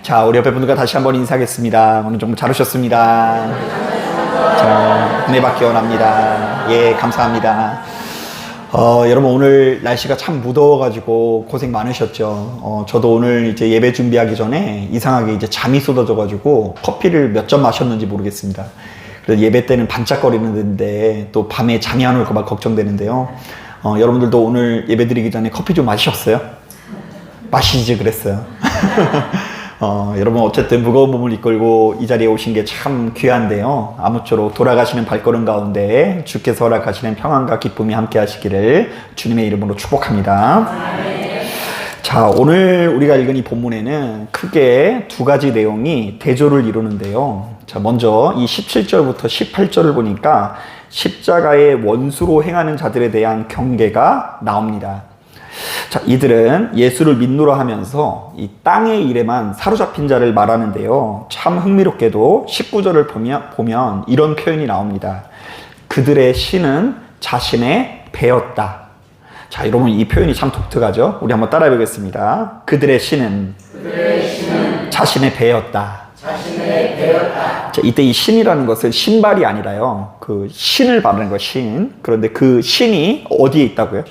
자, 우리 옆에 분들과 다시 한번 인사하겠습니다. 오늘 정말 잘 오셨습니다. 자, 은혜 받기 원합니다. 예, 감사합니다. 여러분 오늘 날씨가 참 무더워가지고 고생 많으셨죠. 저도 오늘 이제 예배 준비하기 전에 이상하게 이제 잠이 쏟아져가지고 커피를 몇 잔 마셨는지 모르겠습니다. 그래서 예배 때는 반짝거리는데 또 밤에 잠이 안 올까 봐 걱정되는데요. 여러분들도 오늘 예배 드리기 전에 커피 좀 마셨어요? 마시지 그랬어요. 여러분 어쨌든 무거운 몸을 이끌고 이 자리에 오신 게 참 귀한데요. 아무쪼록 돌아가시는 발걸음 가운데 주께서 허락하시는 평안과 기쁨이 함께 하시기를 주님의 이름으로 축복합니다. 자, 오늘 우리가 읽은 이 본문에는 크게 두 가지 내용이 대조를 이루는데요. 자, 먼저 이 17절부터 18절을 보니까 십자가의 원수로 행하는 자들에 대한 경계가 나옵니다. 자, 이들은 예수를 믿노라 하면서 이 땅의 일에만 사로잡힌 자를 말하는데요. 참 흥미롭게도 19절을 보면 이런 표현이 나옵니다. 그들의 신은 자신의 배였다. 자, 여러분 이 표현이 참 독특하죠? 우리 한번 따라해 보겠습니다. 그들의 신은 자신의 배였다. 자, 이때 이 신이라는 것은 신발이 아니라요. 그 신을 바르는 거예요, 신. 그런데 그 신이 어디에 있다고요?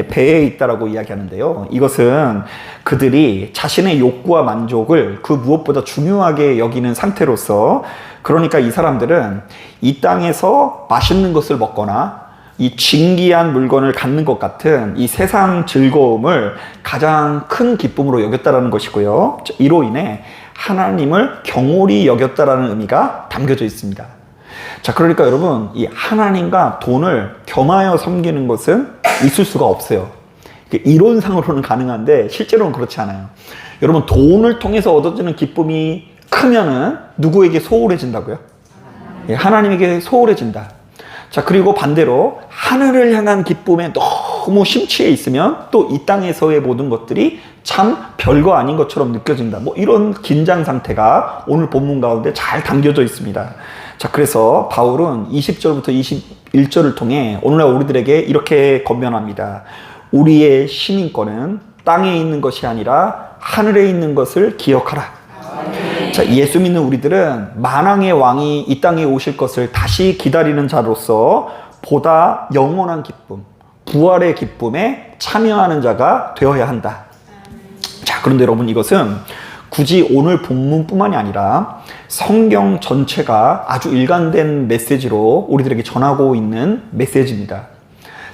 배에 있다라고 이야기하는데요. 이것은 그들이 자신의 욕구와 만족을 그 무엇보다 중요하게 여기는 상태로서, 그러니까 이 사람들은 이 땅에서 맛있는 것을 먹거나 이 진귀한 물건을 갖는 것 같은 이 세상 즐거움을 가장 큰 기쁨으로 여겼다라는 것이고요. 이로 인해 하나님을 경홀히 여겼다라는 의미가 담겨져 있습니다. 자, 그러니까 여러분 이 하나님과 돈을 겸하여 섬기는 것은 있을 수가 없어요. 이론상으로는 가능한데 실제로는 그렇지 않아요. 여러분 돈을 통해서 얻어지는 기쁨이 크면은 누구에게 소홀해진다고요? 예, 하나님에게 소홀해진다. 자, 그리고 반대로 하늘을 향한 기쁨에 너무 심취해 있으면 또 이 땅에서의 모든 것들이 참 별거 아닌 것처럼 느껴진다. 뭐 이런 긴장 상태가 오늘 본문 가운데 잘 담겨져 있습니다. 자, 그래서 바울은 20절부터 21절을 통해 오늘날 우리들에게 이렇게 권면합니다. 우리의 시민권은 땅에 있는 것이 아니라 하늘에 있는 것을 기억하라. 자, 예수 믿는 우리들은 만왕의 왕이 이 땅에 오실 것을 다시 기다리는 자로서 보다 영원한 기쁨, 부활의 기쁨에 참여하는 자가 되어야 한다. 자, 그런데 여러분 이것은 굳이 오늘 본문뿐만이 아니라 성경 전체가 아주 일관된 메시지로 우리들에게 전하고 있는 메시지입니다.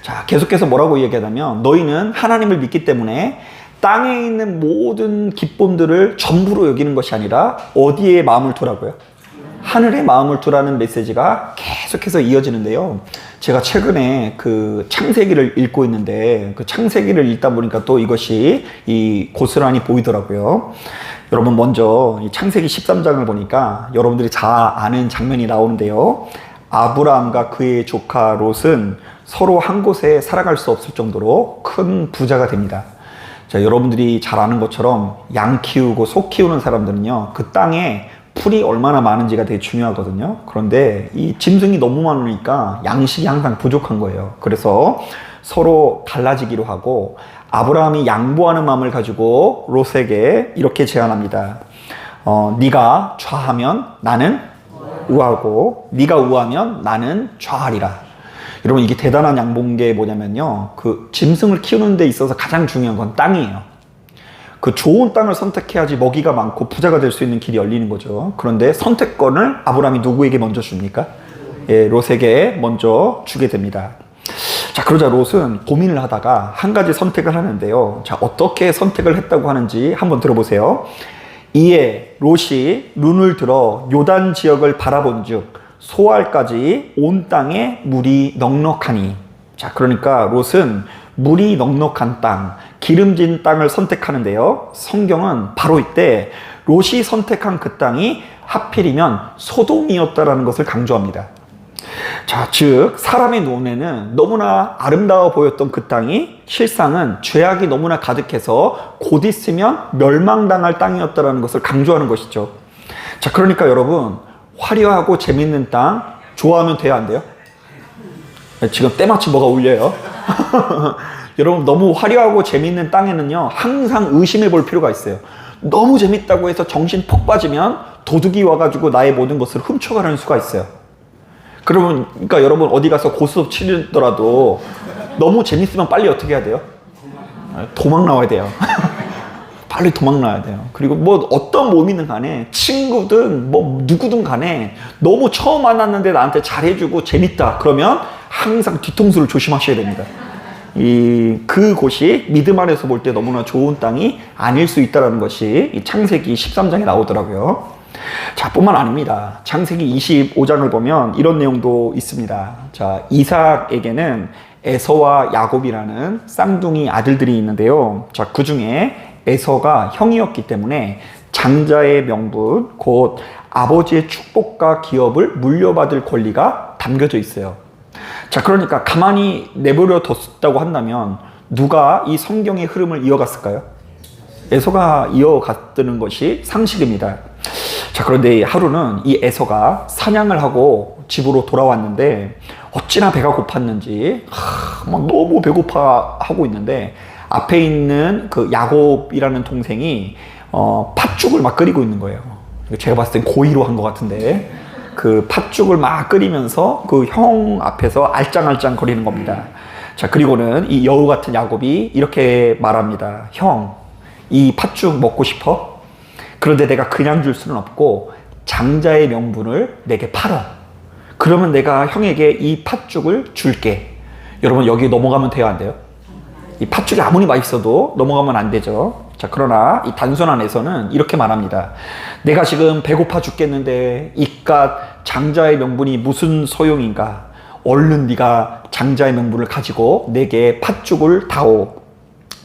자, 계속해서 뭐라고 이야기하냐면 너희는 하나님을 믿기 때문에 땅에 있는 모든 기쁨들을 전부로 여기는 것이 아니라 어디에 마음을 두라고요? 하늘에 마음을 두라는 메시지가 계속해서 이어지는데요. 제가 최근에 그 창세기를 읽고 있는데 그 창세기를 읽다 보니까 또 이것이 고스란히 보이더라고요. 여러분 먼저 이 창세기 13장을 보니까 여러분들이 잘 아는 장면이 나오는데요. 아브라함과 그의 조카 롯은 서로 한 곳에 살아갈 수 없을 정도로 큰 부자가 됩니다. 자, 여러분들이 잘 아는 것처럼 양 키우고 소 키우는 사람들은요, 그 땅에 풀이 얼마나 많은지가 되게 중요하거든요. 그런데 이 짐승이 너무 많으니까 양식이 항상 부족한 거예요. 그래서 서로 갈라지기로 하고 아브라함이 양보하는 마음을 가지고 롯에게 이렇게 제안합니다. 네가 좌하면 나는 우하고 네가 우하면 나는 좌하리라. 여러분 이게 대단한 양보인 게 뭐냐면요, 그 짐승을 키우는 데 있어서 가장 중요한 건 땅이에요. 그 좋은 땅을 선택해야지 먹이가 많고 부자가 될 수 있는 길이 열리는 거죠. 그런데 선택권을 아브라함이 누구에게 먼저 줍니까? 예, 롯에게 먼저 주게 됩니다. 자, 그러자 롯은 고민을 하다가 한 가지 선택을 하는데요. 자, 어떻게 선택을 했다고 하는지 한번 들어보세요. 이에 롯이 눈을 들어 요단 지역을 바라본즉 소알까지 온 땅에 물이 넉넉하니. 자, 그러니까 롯은 물이 넉넉한 땅, 기름진 땅을 선택하는데요. 성경은 바로 이때 롯이 선택한 그 땅이 하필이면 소돔이었다라는 것을 강조합니다. 자, 즉 사람의 눈에는 너무나 아름다워 보였던 그 땅이 실상은 죄악이 너무나 가득해서 곧 있으면 멸망당할 땅이었다라는 것을 강조하는 것이죠. 자, 그러니까 여러분 화려하고 재밌는 땅 좋아하면 돼요, 안 돼요? 지금 때마침 뭐가 울려요. 여러분 너무 화려하고 재밌는 땅에는요 항상 의심해 볼 필요가 있어요. 너무 재밌다고 해서 정신 폭 빠지면 도둑이 와가지고 나의 모든 것을 훔쳐가려는 수가 있어요. 그러니까 여러분 어디 가서 고스톱 치더라도 너무 재밌으면 빨리 어떻게 해야 돼요? 도망 나와야 돼요. 빨리 도망 나야 돼요. 그리고 뭐 어떤 몸이든 간에 친구든 뭐 누구든 간에 너무 처음 만났는데 나한테 잘해주고 재밌다 그러면 항상 뒤통수를 조심하셔야 됩니다. 그곳이 믿음 안에서 볼 때 너무나 좋은 땅이 아닐 수 있다는 것이 이 창세기 13장에 나오더라고요. 자, 뿐만 아닙니다. 창세기 25장을 보면 이런 내용도 있습니다. 자, 이삭에게는 에서와 야곱이라는 쌍둥이 아들들이 있는데요. 자, 그 중에 에서가 형이었기 때문에 장자의 명분, 곧 아버지의 축복과 기업을 물려받을 권리가 담겨져 있어요. 자, 그러니까 가만히 내버려 뒀다고 한다면 누가 이 성경의 흐름을 이어갔을까요? 에서가 이어갔다는 것이 상식입니다. 자, 그런데 하루는 이 에서가 사냥을 하고 집으로 돌아왔는데 어찌나 배가 고팠는지 막 너무 배고파 하고 있는데 앞에 있는 그 야곱이라는 동생이 팥죽을 막 끓이고 있는 거예요. 제가 봤을 땐 고의로 한 것 같은데 그 팥죽을 막 끓이면서 그 형 앞에서 알짱알짱 거리는 겁니다. 자, 그리고는 이 여우 같은 야곱이 이렇게 말합니다. 형, 이 팥죽 먹고 싶어? 그런데 내가 그냥 줄 수는 없고 장자의 명분을 내게 팔어. 그러면 내가 형에게 이 팥죽을 줄게. 여러분 여기 넘어가면 돼요, 안 돼요? 이 팥죽이 아무리 맛있어도 넘어가면 안 되죠. 자, 그러나 이 단순한 에서는 이렇게 말합니다. 내가 지금 배고파 죽겠는데 이깟 장자의 명분이 무슨 소용인가? 얼른 네가 장자의 명분을 가지고 내게 팥죽을 다오.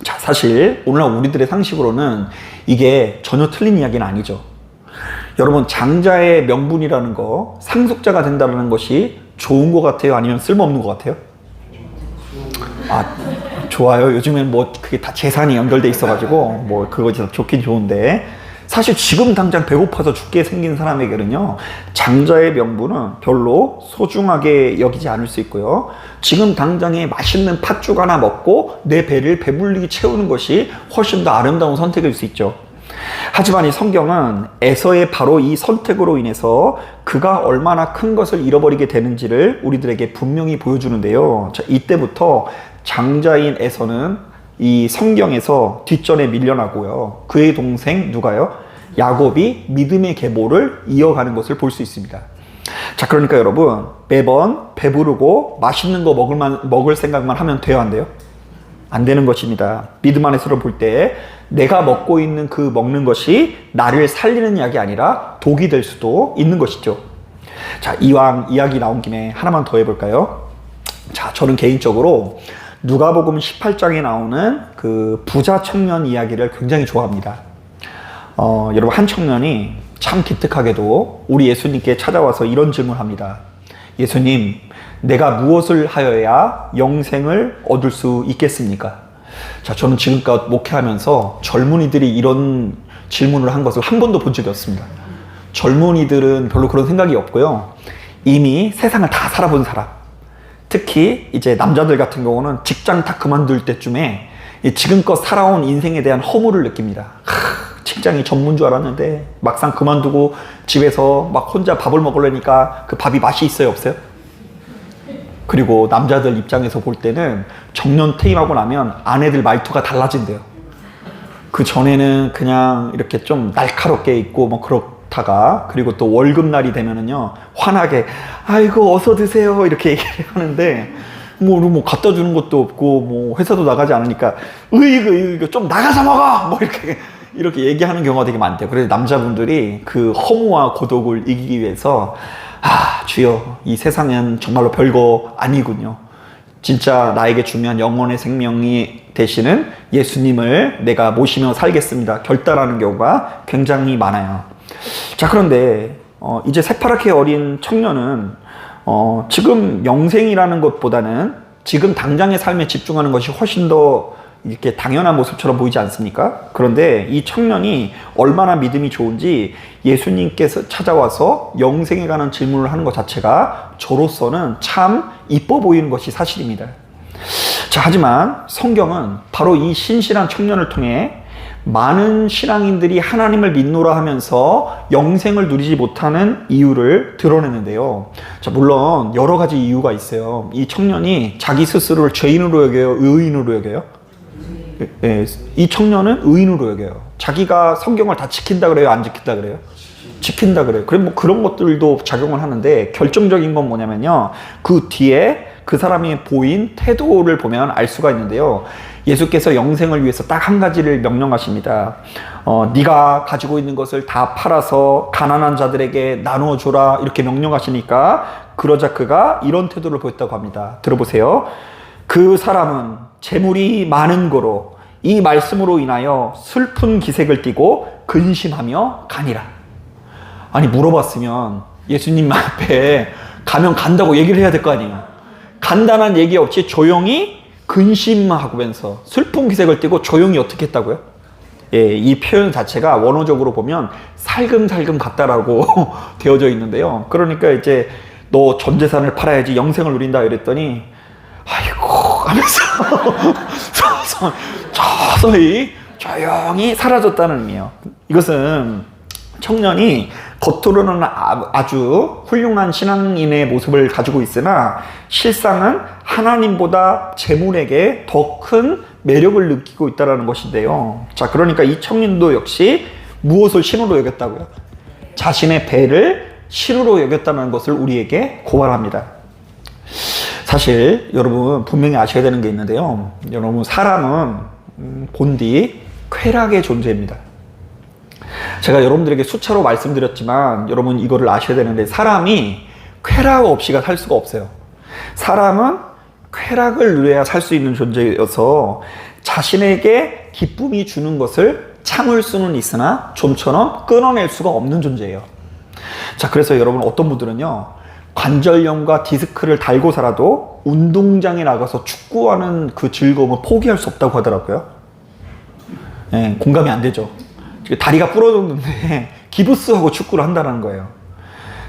자, 사실 오늘날 우리들의 상식으로는 이게 전혀 틀린 이야기는 아니죠. 여러분, 장자의 명분이라는 거, 상속자가 된다는 것이 좋은 것 같아요? 아니면 쓸모없는 것 같아요? 좋아요. 요즘엔 뭐 그게 다 재산이 연결돼 있어가지고 뭐 그거 진짜 좋긴 좋은데, 사실 지금 당장 배고파서 죽게 생긴 사람에게는요, 장자의 명분은 별로 소중하게 여기지 않을 수 있고요. 지금 당장에 맛있는 팥죽 하나 먹고 내 배를 배불리게 채우는 것이 훨씬 더 아름다운 선택일 수 있죠. 하지만 이 성경은 에서의 바로 이 선택으로 인해서 그가 얼마나 큰 것을 잃어버리게 되는지를 우리들에게 분명히 보여주는데요. 자, 이때부터 장자인 에서는 이 성경에서 뒷전에 밀려나고요. 그의 동생 누가요? 야곱이 믿음의 계보를 이어가는 것을 볼 수 있습니다. 자, 그러니까 여러분, 매번 배부르고 맛있는 거 먹을 생각만 하면 돼요, 안 돼요? 안 되는 것입니다. 믿음 안에서를 볼 때 내가 먹고 있는 그 먹는 것이 나를 살리는 약이 아니라 독이 될 수도 있는 것이죠. 자, 이왕 이야기 나온 김에 하나만 더 해볼까요? 자, 저는 개인적으로 누가복음 18장에 나오는 그 부자 청년 이야기를 굉장히 좋아합니다. 여러분, 한 청년이 참 기특하게도 우리 예수님께 찾아와서 이런 질문을 합니다. 예수님, 내가 무엇을 하여야 영생을 얻을 수 있겠습니까? 자, 저는 지금껏 목회하면서 젊은이들이 이런 질문을 한 것을 한 번도 본 적이 없습니다. 젊은이들은 별로 그런 생각이 없고요. 이미 세상을 다 살아본 사람, 특히 이제 남자들 같은 경우는 직장 다 그만둘 때쯤에 지금껏 살아온 인생에 대한 허물을 느낍니다. 직장이 전문 줄 알았는데 막상 그만두고 집에서 막 혼자 밥을 먹으려니까 그 밥이 맛이 있어요, 없어요? 그리고 남자들 입장에서 볼 때는 정년 퇴임하고 나면 아내들 말투가 달라진대요. 그 전에는 그냥 이렇게 좀 날카롭게 있고 뭐 그렇다가, 그리고 또 월급날이 되면은요, 환하게 아이고 어서 드세요 이렇게 얘기를 하는데 뭐 갖다 주는 것도 없고 뭐 회사도 나가지 않으니까 이거 좀 나가서 먹어 뭐 이렇게 얘기하는 경우가 되게 많대요. 그래서 남자분들이 그 허무와 고독을 이기기 위해서 주여, 이 세상은 정말로 별거 아니군요. 진짜 나에게 중요한 영혼의 생명이 되시는 예수님을 내가 모시며 살겠습니다, 결단하는 경우가 굉장히 많아요. 자, 그런데 이제 새파랗게 어린 청년은 지금 영생이라는 것보다는 지금 당장의 삶에 집중하는 것이 훨씬 더 이렇게 당연한 모습처럼 보이지 않습니까? 그런데 이 청년이 얼마나 믿음이 좋은지 예수님께서 찾아와서 영생에 관한 질문을 하는 것 자체가 저로서는 참 이뻐 보이는 것이 사실입니다. 자, 하지만 성경은 바로 이 신실한 청년을 통해 많은 신앙인들이 하나님을 믿노라 하면서 영생을 누리지 못하는 이유를 드러내는데요. 자, 물론 여러 가지 이유가 있어요. 이 청년이 자기 스스로를 죄인으로 여겨요? 의인으로 여겨요? 네, 이 청년은 의인으로 여겨요. 자기가 성경을 다 지킨다 그래요? 안 지킨다 그래요? 지킨다 그래요. 그래, 뭐 그런 것들도 작용을 하는데, 결정적인 건 뭐냐면요, 그 뒤에 그 사람이 보인 태도를 보면 알 수가 있는데요. 예수께서 영생을 위해서 딱 한 가지를 명령하십니다. 네가 가지고 있는 것을 다 팔아서 가난한 자들에게 나누어 줘라, 이렇게 명령하시니까 그러자 그가 이런 태도를 보였다고 합니다. 들어보세요. 그 사람은 재물이 많은 거로 이 말씀으로 인하여 슬픈 기색을 띠고 근심하며 가니라. 아니, 물어봤으면 예수님 앞에 가면 간다고 얘기를 해야 될 거 아니에요. 간단한 얘기 없이 조용히 근심하면서 슬픈 기색을 띠고 조용히 어떻게 했다고요? 예, 이 표현 자체가 원어적으로 보면 살금살금 갔다라고 되어져 있는데요. 그러니까 이제 너 전 재산을 팔아야지 영생을 누린다 이랬더니 아이고 하면서 서서히 조용히 사라졌다는 의미예요. 이것은 청년이 겉으로는 아주 훌륭한 신앙인의 모습을 가지고 있으나 실상은 하나님보다 재물에게 더 큰 매력을 느끼고 있다는 것인데요. 자, 그러니까 이 청년도 역시 무엇을 신으로 여겼다고요? 자신의 배를 신으로 여겼다는 것을 우리에게 고발합니다. 사실 여러분 분명히 아셔야 되는 게 있는데요. 여러분, 사람은 본디 쾌락의 존재입니다. 제가 여러분들에게 수차로 말씀드렸지만 여러분 이거를 아셔야 되는데, 사람이 쾌락 없이가 살 수가 없어요. 사람은 쾌락을 누려야 살 수 있는 존재여서 자신에게 기쁨이 주는 것을 참을 수는 있으나 좀처럼 끊어낼 수가 없는 존재예요. 자, 그래서 여러분 어떤 분들은요, 관절염과 디스크를 달고 살아도 운동장에 나가서 축구하는 그 즐거움을 포기할 수 없다고 하더라고요. 네, 공감이 안 되죠. 다리가 부러졌는데 기부스하고 축구를 한다는 거예요.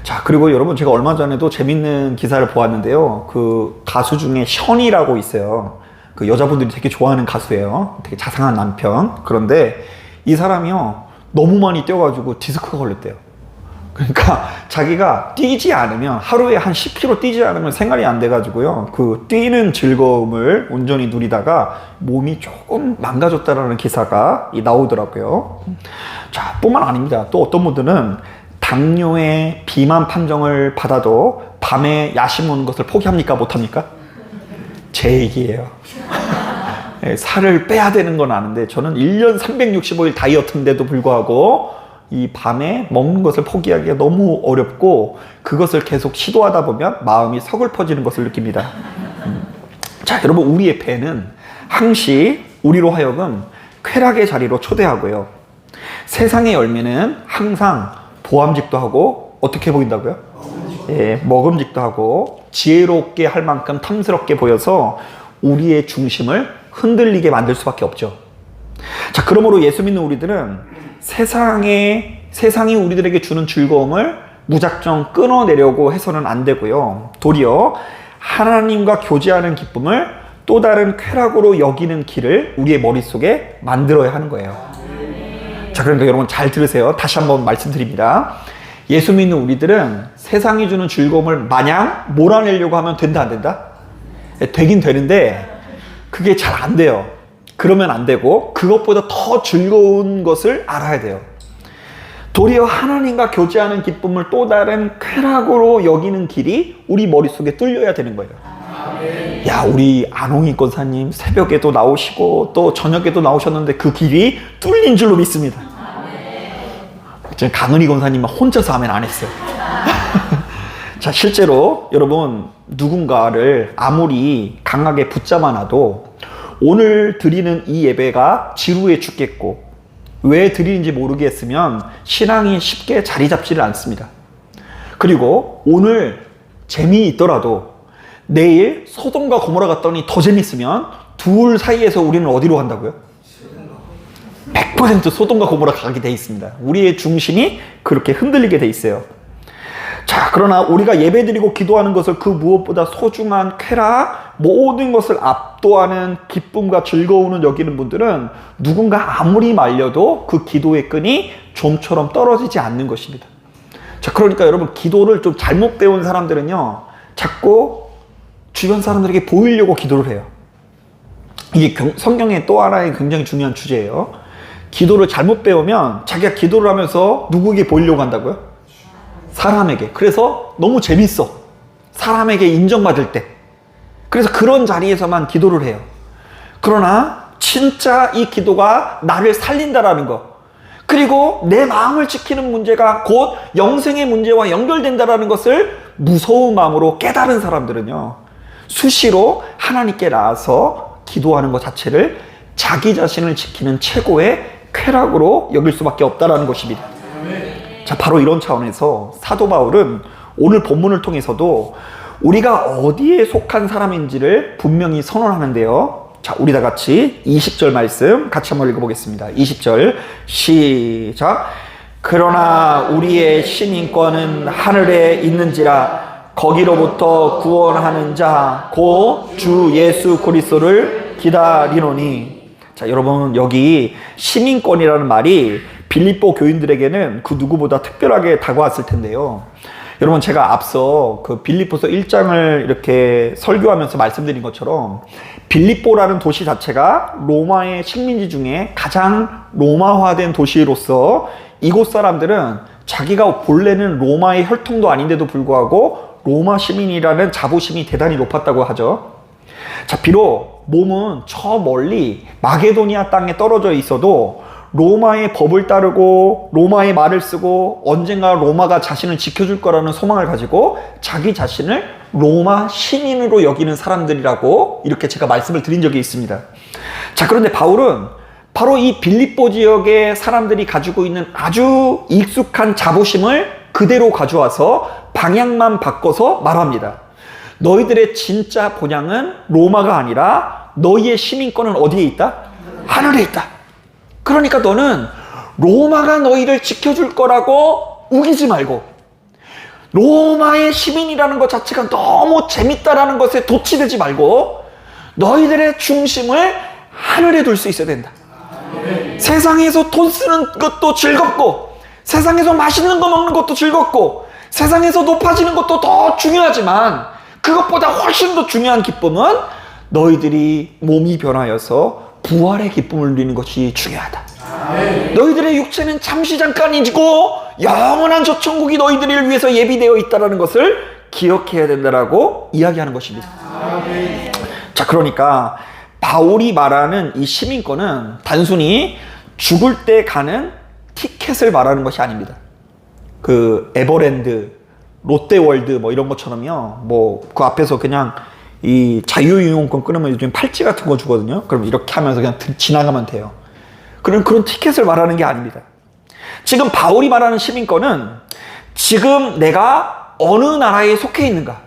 자, 그리고 여러분, 제가 얼마 전에도 재밌는 기사를 보았는데요. 그 가수 중에 션이라고 있어요. 그 여자분들이 되게 좋아하는 가수예요. 되게 자상한 남편. 그런데 이 사람이요, 너무 많이 뛰어가지고 디스크가 걸렸대요. 그러니까 자기가 뛰지 않으면, 하루에 한 10km 뛰지 않으면 생활이 안 돼가지고요, 그 뛰는 즐거움을 온전히 누리다가 몸이 조금 망가졌다라는 기사가 나오더라고요. 자, 뿐만 아닙니다. 또 어떤 분들은 당뇨의 비만 판정을 받아도 밤에 야식 먹는 것을 포기합니까? 못합니까? 제 얘기예요. 살을 빼야 되는 건 아는데 저는 1년 365일 다이어트인데도 불구하고 이 밤에 먹는 것을 포기하기가 너무 어렵고, 그것을 계속 시도하다 보면 마음이 서글퍼지는 것을 느낍니다. 자, 여러분, 우리의 배는 항시 우리로 하여금 쾌락의 자리로 초대하고요, 세상의 열매는 항상 보암직도 하고 어떻게 보인다고요? 예, 먹음직도 하고 지혜롭게 할 만큼 탐스럽게 보여서 우리의 중심을 흔들리게 만들 수밖에 없죠. 자, 그러므로 예수 믿는 우리들은 세상이 우리들에게 주는 즐거움을 무작정 끊어내려고 해서는 안 되고요, 도리어 하나님과 교제하는 기쁨을 또 다른 쾌락으로 여기는 길을 우리의 머릿속에 만들어야 하는 거예요. 자, 그러니까 여러분 잘 들으세요. 다시 한번 말씀드립니다. 예수 믿는 우리들은 세상이 주는 즐거움을 마냥 몰아내려고 하면 된다, 안 된다? 되긴 되는데 그게 잘 안 돼요. 그러면 안 되고, 그것보다 더 즐거운 것을 알아야 돼요. 도리어 하나님과 교제하는 기쁨을 또 다른 쾌락으로 여기는 길이 우리 머릿속에 뚫려야 되는 거예요. 야, 우리 안홍희 권사님 새벽에도 나오시고 또 저녁에도 나오셨는데 그 길이 뚫린 줄로 믿습니다. 지금 강은희 권사님은 혼자서 아멘 안 했어요. 자, 실제로 여러분, 누군가를 아무리 강하게 붙잡아 놔도 오늘 드리는 이 예배가 지루해 죽겠고 왜 드리는지 모르겠으면 신앙이 쉽게 자리 잡지를 않습니다. 그리고 오늘 재미있더라도 내일 소돔과 고모라 갔더니 더 재밌으면 둘 사이에서 우리는 어디로 간다고요? 100% 소돔과 고모라 가게 돼 있습니다. 우리의 중심이 그렇게 흔들리게 돼 있어요. 자, 그러나 우리가 예배드리고 기도하는 것을 그 무엇보다 소중한 쾌락, 모든 것을 압도하는 기쁨과 즐거움을 여기는 분들은 누군가 아무리 말려도 그 기도의 끈이 좀처럼 떨어지지 않는 것입니다. 자, 그러니까 여러분, 기도를 좀 잘못 배운 사람들은요, 자꾸 주변 사람들에게 보이려고 기도를 해요. 이게 성경의 또 하나의 굉장히 중요한 주제예요. 기도를 잘못 배우면 자기가 기도를 하면서 누구에게 보이려고 한다고요? 사람에게. 그래서 너무 재밌어. 사람에게 인정받을 때. 그래서 그런 자리에서만 기도를 해요. 그러나 진짜 이 기도가 나를 살린다라는 거, 그리고 내 마음을 지키는 문제가 곧 영생의 문제와 연결된다라는 것을 무서운 마음으로 깨달은 사람들은요, 수시로 하나님께 나아서 기도하는 것 자체를 자기 자신을 지키는 최고의 쾌락으로 여길 수밖에 없다라는 것입니다. 자, 바로 이런 차원에서 사도 바울은 오늘 본문을 통해서도 우리가 어디에 속한 사람인지를 분명히 선언하는데요. 자, 우리 다 같이 20절 말씀 같이 한번 읽어보겠습니다. 20절 시작. 그러나 우리의 시민권은 하늘에 있는지라 거기로부터 구원하는 자 곧 주 예수 그리스도를 기다리노니. 자, 여러분, 여기 시민권이라는 말이 빌립보 교인들에게는 그 누구보다 특별하게 다가왔을 텐데요. 여러분, 제가 앞서 그 빌립보서 1장을 이렇게 설교하면서 말씀드린 것처럼 빌립보라는 도시 자체가 로마의 식민지 중에 가장 로마화된 도시로서 이곳 사람들은 자기가 본래는 로마의 혈통도 아닌데도 불구하고 로마 시민이라는 자부심이 대단히 높았다고 하죠. 자, 비록 몸은 저 멀리 마게도니아 땅에 떨어져 있어도 로마의 법을 따르고 로마의 말을 쓰고 언젠가 로마가 자신을 지켜줄 거라는 소망을 가지고 자기 자신을 로마 시민으로 여기는 사람들이라고 이렇게 제가 말씀을 드린 적이 있습니다. 자, 그런데 바울은 바로 이 빌립보 지역의 사람들이 가지고 있는 아주 익숙한 자부심을 그대로 가져와서 방향만 바꿔서 말합니다. 너희들의 진짜 본향은 로마가 아니라 너희의 시민권은 어디에 있다? 하늘에 있다. 그러니까 너는 로마가 너희를 지켜줄 거라고 우기지 말고, 로마의 시민이라는 것 자체가 너무 재밌다라는 것에 도취되지 말고 너희들의 중심을 하늘에 둘 수 있어야 된다. 세상에서 돈 쓰는 것도 즐겁고, 세상에서 맛있는 거 먹는 것도 즐겁고, 세상에서 높아지는 것도 더 중요하지만 그것보다 훨씬 더 중요한 기쁨은 너희들이 몸이 변하여서 부활의 기쁨을 누리는 것이 중요하다. 너희들의 육체는 잠시 잠깐이고 영원한 저 천국이 너희들을 위해서 예비되어 있다는 것을 기억해야 된다라고 이야기하는 것입니다. 자, 그러니까 바울이 말하는 이 시민권은 단순히 죽을 때 가는 티켓을 말하는 것이 아닙니다. 그 에버랜드, 롯데월드 뭐 이런 것처럼요, 뭐 그 앞에서 그냥 이 자유이용권 끊으면 요즘 팔찌 같은 거 주거든요. 그럼 이렇게 하면서 그냥 지나가면 돼요. 그런 티켓을 말하는 게 아닙니다. 지금 바울이 말하는 시민권은 지금 내가 어느 나라에 속해 있는가,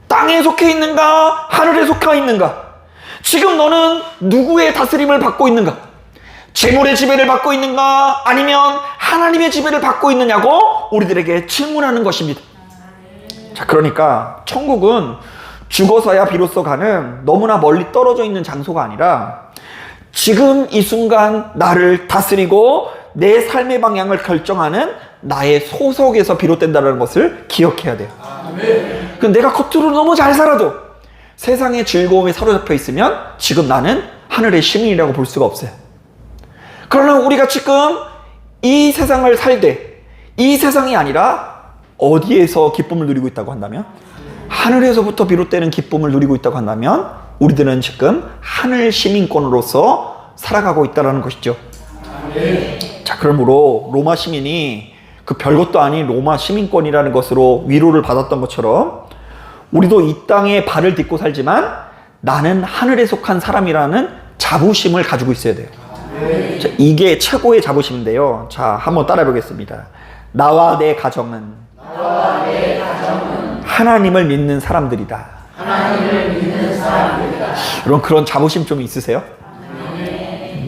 땅에 속해 있는가, 하늘에 속해 있는가, 지금 너는 누구의 다스림을 받고 있는가, 재물의 지배를 받고 있는가, 아니면 하나님의 지배를 받고 있느냐고 우리들에게 질문하는 것입니다. 자, 그러니까 천국은 죽어서야 비로소 가는 너무나 멀리 떨어져 있는 장소가 아니라 지금 이 순간 나를 다스리고 내 삶의 방향을 결정하는 나의 소속에서 비롯된다는 것을 기억해야 돼요. 내가 겉으로 너무 잘 살아도 세상의 즐거움에 사로잡혀 있으면 지금 나는 하늘의 시민이라고 볼 수가 없어요. 그러나 우리가 지금 이 세상을 살되 이 세상이 아니라 어디에서 기쁨을 누리고 있다고 한다면, 하늘에서부터 비롯되는 기쁨을 누리고 있다고 한다면 우리들은 지금 하늘 시민권으로서 살아가고 있다는 것이죠. 자, 그러므로 로마 시민이 그 별것도 아닌 로마 시민권이라는 것으로 위로를 받았던 것처럼 우리도 이 땅에 발을 딛고 살지만 나는 하늘에 속한 사람이라는 자부심을 가지고 있어야 돼요. 자, 이게 최고의 자부심인데요. 자, 한번 따라해 보겠습니다. 나와 내 가정은 하나님을 믿는 사람들이다. 여러분, 그런 자부심 좀 있으세요?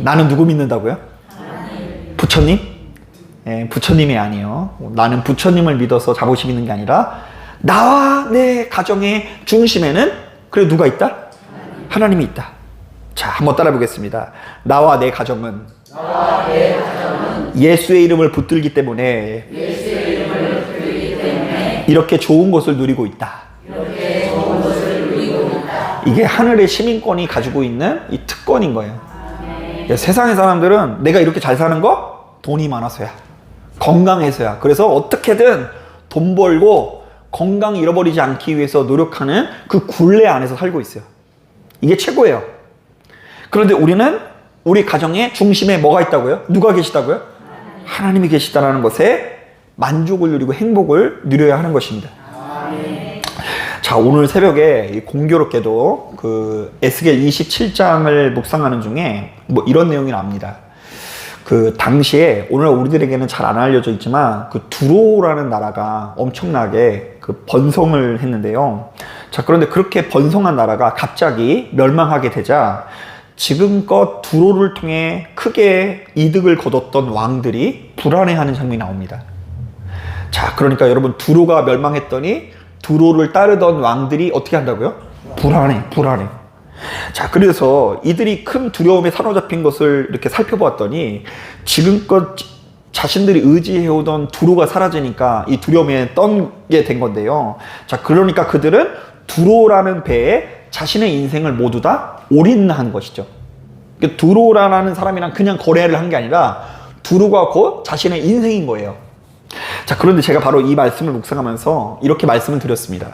나는 누구 믿는다고요? 부처님? 예, 부처님이 아니에요. 나는 부처님을 믿어서 자부심 있는 게 아니라 나와 내 가정의 중심에는 그래 누가 있다? 하나님이 있다. 자, 한번 따라 보겠습니다. 나와 내 가정은 예수의 이름을 붙들기 때문에 이렇게 좋은 것을 누리고 있다. 이게 하늘의 시민권이 가지고 있는 이 특권인 거예요. 세상의 사람들은 내가 이렇게 잘 사는 거 돈이 많아서야, 건강해서야. 그래서 어떻게든 돈 벌고 건강 잃어버리지 않기 위해서 노력하는 그 굴레 안에서 살고 있어요. 이게 최고예요. 그런데 우리는 우리 가정의 중심에 뭐가 있다고요? 누가 계시다고요? 하나님이 계시다는 것에 만족을 누리고 행복을 누려야 하는 것입니다. 자, 오늘 새벽에 공교롭게도 그 에스겔 27장을 묵상하는 중에 뭐 이런 내용이 나옵니다. 그 당시에 오늘 우리들에게는 잘 안 알려져 있지만 그 두로라는 나라가 엄청나게 그 번성을 했는데요. 자, 그런데 그렇게 번성한 나라가 갑자기 멸망하게 되자 지금껏 두로를 통해 크게 이득을 거뒀던 왕들이 불안해하는 장면이 나옵니다. 자, 그러니까 여러분, 두로가 멸망했더니 두로를 따르던 왕들이 어떻게 한다고요? 불안해. 자, 그래서 이들이 큰 두려움에 사로잡힌 것을 이렇게 살펴보았더니 지금껏 자신들이 의지해오던 두로가 사라지니까 이 두려움에 떠게 된 건데요. 자, 그러니까 그들은 두로라는 배에 자신의 인생을 모두 다 올인한 것이죠. 두로라는 사람이랑 그냥 거래를 한 게 아니라 두로가 곧 자신의 인생인 거예요. 자, 그런데 제가 바로 이 말씀을 묵상하면서 이렇게 말씀을 드렸습니다.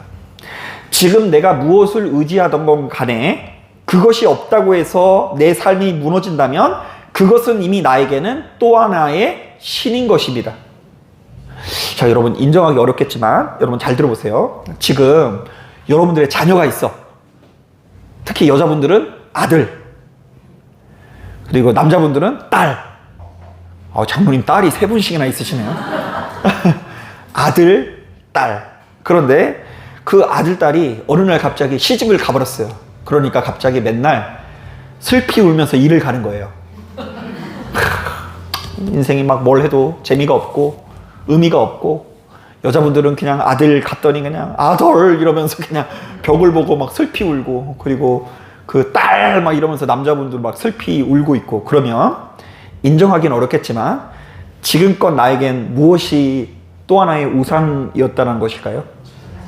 지금 내가 무엇을 의지하던 건 간에 그것이 없다고 해서 내 삶이 무너진다면 그것은 이미 나에게는 또 하나의 신인 것입니다. 자, 여러분, 인정하기 어렵겠지만 여러분 잘 들어보세요. 지금 여러분들의 자녀가 있어. 특히 여자분들은 아들, 그리고 남자분들은 딸. 장모님 딸이 3분씩이나 있으시네요. 아들, 딸. 그런데 그 아들, 딸이 어느 날 갑자기 시집을 가버렸어요. 그러니까 갑자기 맨날 슬피 울면서 일을 가는 거예요. 인생이 막 뭘 해도 재미가 없고 의미가 없고, 여자분들은 그냥 아들 갔더니 그냥 아들 이러면서 그냥 벽을 보고 막 슬피 울고, 그리고 그 딸 막 이러면서 남자분들 막 슬피 울고 있고. 그러면 인정하기는 어렵겠지만 지금껏 나에겐 무엇이 또 하나의 우상이었다는 것일까요?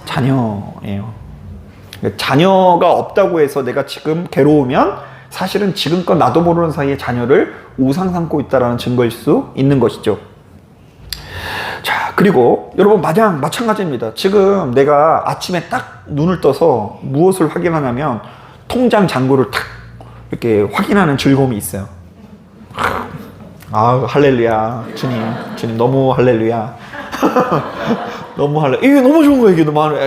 자녀예요. 자녀가 없다고 해서 내가 지금 괴로우면 사실은 지금껏 나도 모르는 사이에 자녀를 우상 삼고 있다는 증거일 수 있는 것이죠. 자, 그리고 여러분 마찬가지입니다. 지금 내가 아침에 딱 눈을 떠서 무엇을 확인하냐면 통장 잔고를 탁 이렇게 확인하는 즐거움이 있어요. 할렐루야. 주님 너무 할렐루야. 너무 할렐루야. 이게 너무 좋은 거예요.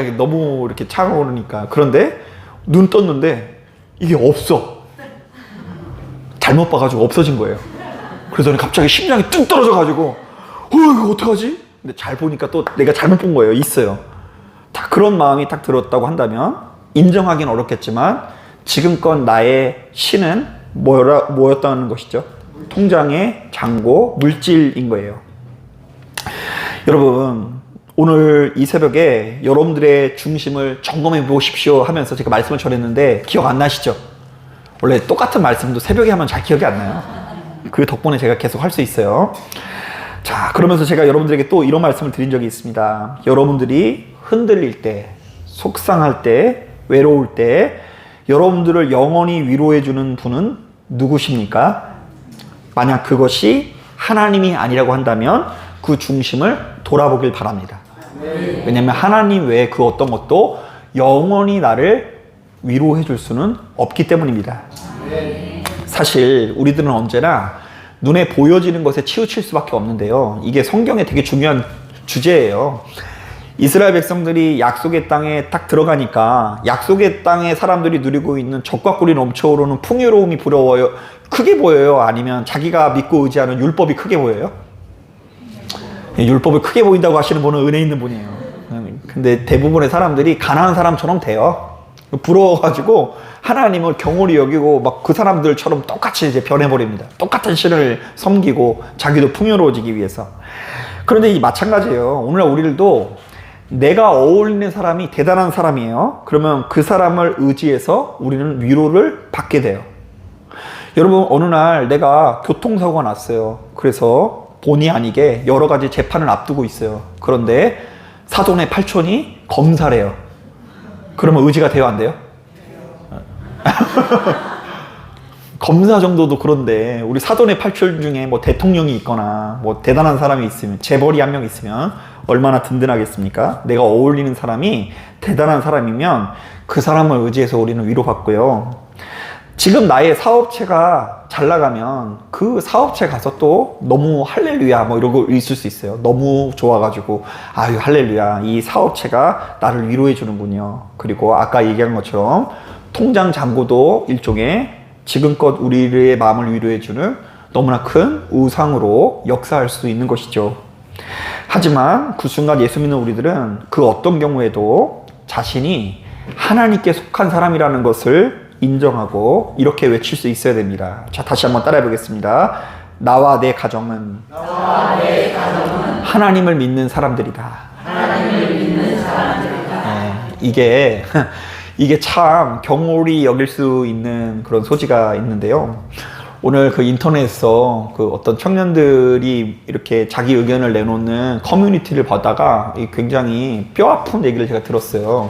이게 너무 이렇게 차가우니까. 그런데 눈 떴는데 이게 없어. 잘못 봐가지고 없어진 거예요. 그래서 갑자기 심장이 뚝 떨어져가지고 이거 어떡하지? 근데 잘 보니까 또 내가 잘못 본 거예요. 있어요. 다 그런 마음이 딱 들었다고 한다면 인정하기는 어렵겠지만 지금껏 나의 신은 뭐였다는 것이죠? 통장의 잔고, 물질인 거예요. 여러분, 오늘 이 새벽에 여러분들의 중심을 점검해 보십시오 하면서 제가 말씀을 전했는데 기억 안 나시죠? 원래 똑같은 말씀도 새벽에 하면 잘 기억이 안 나요. 그 덕분에 제가 계속 할 수 있어요. 자, 그러면서 제가 여러분들에게 또 이런 말씀을 드린 적이 있습니다. 여러분들이 흔들릴 때, 속상할 때, 외로울 때 여러분들을 영원히 위로해주는 분은 누구십니까? 만약 그것이 하나님이 아니라고 한다면 그 중심을 돌아보길 바랍니다. 왜냐하면 하나님 외에 그 어떤 것도 영원히 나를 위로해줄 수는 없기 때문입니다. 사실 우리들은 언제나 눈에 보여지는 것에 치우칠 수밖에 없는데요. 이게 성경에 되게 중요한 주제예요. 이스라엘 백성들이 약속의 땅에 딱 들어가니까 약속의 땅에 사람들이 누리고 있는 적과 꿀이 넘쳐오르는 풍요로움이 부러워요? 크게 보여요? 아니면 자기가 믿고 의지하는 율법이 크게 보여요? 율법이 크게 보인다고 하시는 분은 은혜 있는 분이에요. 근데 대부분의 사람들이 가난한 사람처럼 돼요. 부러워가지고 하나님을 경홀히 여기고 막 그 사람들처럼 똑같이 이제 변해버립니다. 똑같은 신을 섬기고 자기도 풍요로워지기 위해서. 그런데 이 마찬가지예요. 오늘날 우리들도 내가 어울리는 사람이 대단한 사람이에요. 그러면 그 사람을 의지해서 우리는 위로를 받게 돼요. 여러분, 어느 날 내가 교통사고가 났어요. 그래서 본의 아니게 여러 가지 재판을 앞두고 있어요. 그런데 사돈의 팔촌이 검사래요. 그러면 의지가 돼요, 안 돼요? 검사 정도도 그런데 우리 사돈의 팔촌 중에 뭐 대통령이 있거나 뭐 대단한 사람이 있으면, 재벌이 한 명 있으면 얼마나 든든하겠습니까? 내가 어울리는 사람이 대단한 사람이면 그 사람을 의지해서 우리는 위로받고요. 지금 나의 사업체가 잘 나가면 그 사업체 가서 또 너무 할렐루야 뭐 이러고 있을 수 있어요. 너무 좋아가지고 아유 할렐루야, 이 사업체가 나를 위로해 주는군요. 그리고 아까 얘기한 것처럼 통장 잔고도 일종의 지금껏 우리의 마음을 위로해 주는 너무나 큰 우상으로 역사할 수 있는 것이죠. 하지만 그 순간 예수 믿는 우리들은 그 어떤 경우에도 자신이 하나님께 속한 사람이라는 것을 인정하고 이렇게 외칠 수 있어야 됩니다. 자, 다시 한번 따라해 보겠습니다. 나와 내 가정은 하나님을 믿는 사람들이다. 네, 이게 참 경홀히 여길 수 있는 그런 소지가 있는데요. 오늘 그 인터넷에서 그 어떤 청년들이 이렇게 자기 의견을 내놓는 커뮤니티를 보다가 굉장히 뼈아픈 얘기를 제가 들었어요.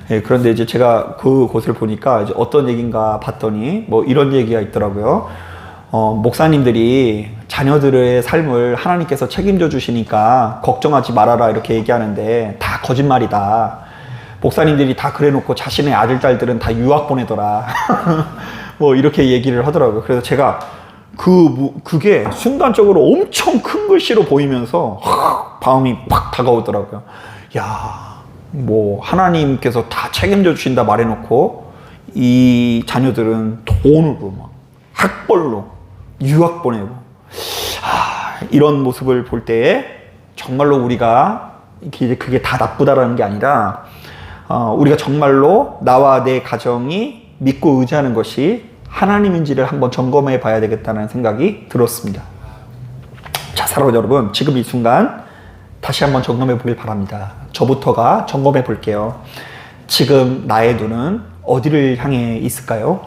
예, 그런데 이제 제가 그곳을 보니까 이제 어떤 얘기인가 봤더니 뭐 이런 얘기가 있더라고요. 목사님들이 자녀들의 삶을 하나님께서 책임져 주시니까 걱정하지 말아라 이렇게 얘기하는데 다 거짓말이다. 목사님들이 다 그래놓고 자신의 아들, 딸들은 다 유학 보내더라. 뭐 이렇게 얘기를 하더라고요. 그래서 제가 그게 순간적으로 엄청 큰 글씨로 보이면서 마음이 팍 다가오더라고요. 야, 뭐 하나님께서 다 책임져 주신다 말해놓고 이 자녀들은 돈으로 막 학벌로 유학 보내고 이런 모습을 볼 때에 정말로 우리가 그게 다 나쁘다라는 게 아니라 우리가 정말로 나와 내 가정이 믿고 의지하는 것이 하나님인지를 한번 점검해 봐야 되겠다는 생각이 들었습니다. 자, 사랑하는 여러분, 지금 이 순간 다시 한번 점검해 보길 바랍니다. 저부터가 점검해 볼게요. 지금 나의 눈은 어디를 향해 있을까요?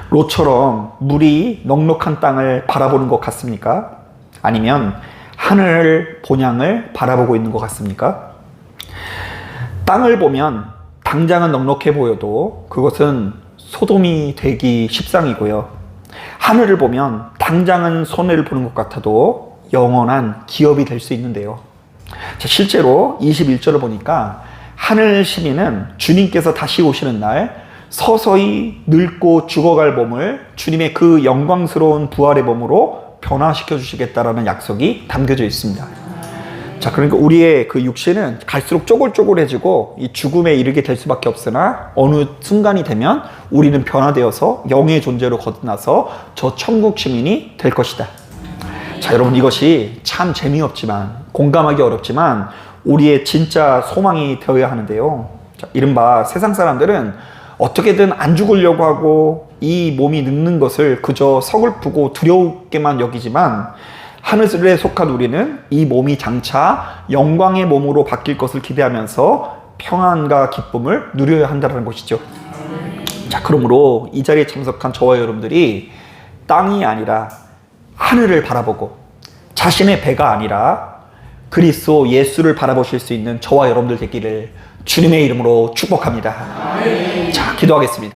롯처럼 물이 넉넉한 땅을 바라보는 것 같습니까? 아니면 하늘 본향을 바라보고 있는 것 같습니까? 땅을 보면 당장은 넉넉해 보여도 그것은 소돔이 되기 십상이고요. 하늘을 보면 당장은 손해를 보는 것 같아도 영원한 기업이 될 수 있는데요. 자, 실제로 21절을 보니까 하늘 시민은 주님께서 다시 오시는 날 서서히 늙고 죽어갈 몸을 주님의 그 영광스러운 부활의 몸으로 변화시켜 주시겠다라는 약속이 담겨져 있습니다. 자, 그러니까 우리의 그 육신은 갈수록 쪼글쪼글해지고 이 죽음에 이르게 될 수밖에 없으나 어느 순간이 되면 우리는 변화되어서 영의 존재로 거듭나서 저 천국 시민이 될 것이다. 자, 여러분, 이것이 참 재미없지만 공감하기 어렵지만 우리의 진짜 소망이 되어야 하는데요. 자, 이른바 세상 사람들은 어떻게든 안 죽으려고 하고 이 몸이 늙는 것을 그저 서글프고 두려우게만 여기지만 하늘에 속한 우리는 이 몸이 장차 영광의 몸으로 바뀔 것을 기대하면서 평안과 기쁨을 누려야 한다는 것이죠. 자, 그러므로 이 자리에 참석한 저와 여러분들이 땅이 아니라 하늘을 바라보고 자신의 배가 아니라 그리스도 예수를 바라보실 수 있는 저와 여러분들 되기를 주님의 이름으로 축복합니다. 자, 기도하겠습니다.